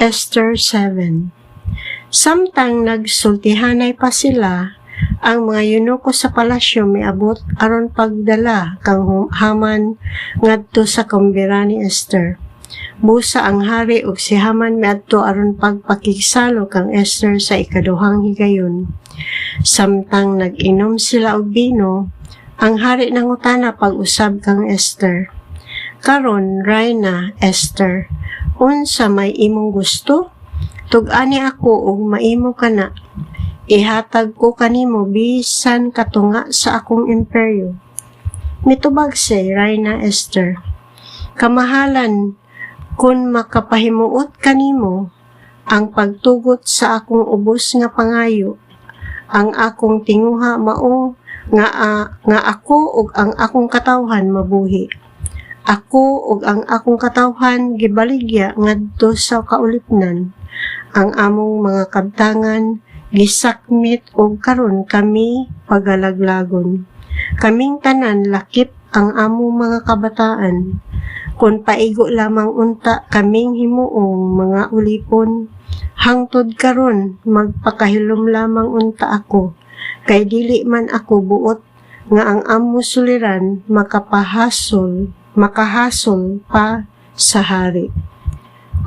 Esther 7. Samtang nagsultihanay pa sila, ang mga eunuko sa palasyo miabot aron pagdala kang Haman ngadto sa kumbira ni Esther. Busa ang hari ug si Haman miadto aron pagpakigsalo kang Esther sa ikaduhang higayon. Samtang nag-inom sila og bino, ang hari nangutana pag-usab kang Esther. Karon, Rayna, Esther, unsa may imong gusto? Tug-ani ako ug maimo kana. Ihatag ko kanimo bisan katunga sa akong imperyo. Mitubag si Rayna Esther. Kamahalan, kun makapahimuot kanimo ang pagtugot sa akong ubos nga pangayo, ang akong tinguha mao nga ako ug ang akong katawhan mabuhi. Ako ug ang akong katawhan gibaligya ngadto sa kaulipnan. Ang among mga kabtangan gisakmit ug karon kami pagalaglagon. Kaming tanan lakip ang among mga kabataan. Kung paigo lamang unta kaming himuong mga ulipon, hangtod karon magpakahilom lamang unta ako, kay dili man ako buot nga ang amo suliran makahasol pa sa hari.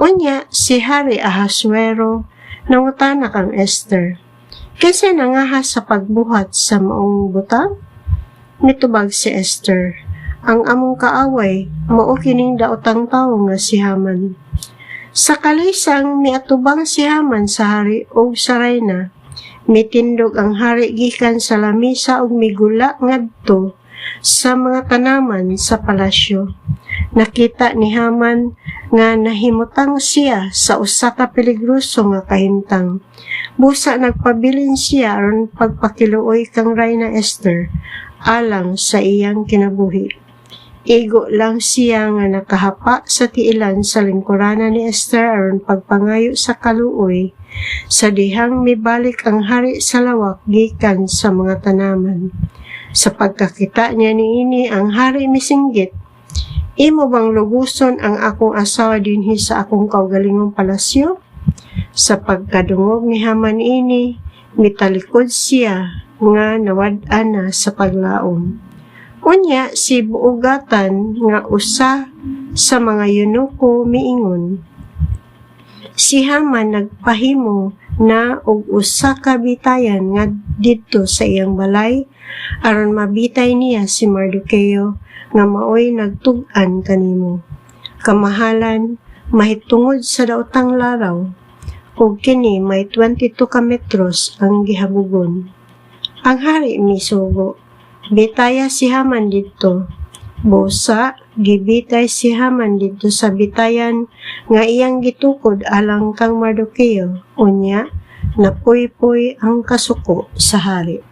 Unya, si Hari Ahasuero nangutana kang Esther, kasi nangahas sa pagbuhat sa maong butang? Mitubag si Esther, ang among kaaway, mao kining daotang tawo nga si Haman. Sa kalisang miatubang si Haman sa hari ug sa Rayna, mitindog ang hari gikan sa lamisa ug migula ngadto sa mga tanaman sa palasyo. Nakita ni Haman nga nahimutang siya sa usa ka peligroso nga kahimtang. Busa nagpabilin siya aron pagpakiluoy kang Rayna Esther alang sa iyang kinabuhi. Igo lang siya nga nakahapa sa tiilan sa lingkurana ni Esther aron pagpangayo sa kaluoy sa dihang mibalik ang hari sa lawak gikan sa mga tanaman. Sa pagkakita niya niini ang hari misinggit, imo bang luguson ang akong asawa dinhi sa akong kaugalingong palasyo? Sa pagkadungog ni Haman ini, mitalikod siya nga nawad-an na sa paglaom. Unya si buugatan nga usa sa mga eunuko miingon, si Haman nagpahimo na og usa ka bitayan nga didto sa iyang balay aron mabitay niya si Mardukeo nga maoy nagtug-an kanimo. Kamahalan, mahitungod sa daotang laraw, ug kini may 22 ka metros ang gihabugon. Ang hari misugo, bitaya si Haman didto. Busa, gibitay si Haman didto sa bitayan nga iyang gitukod alang kang Mardukeo. Unya, napuy-puy ang kasuko sa hari.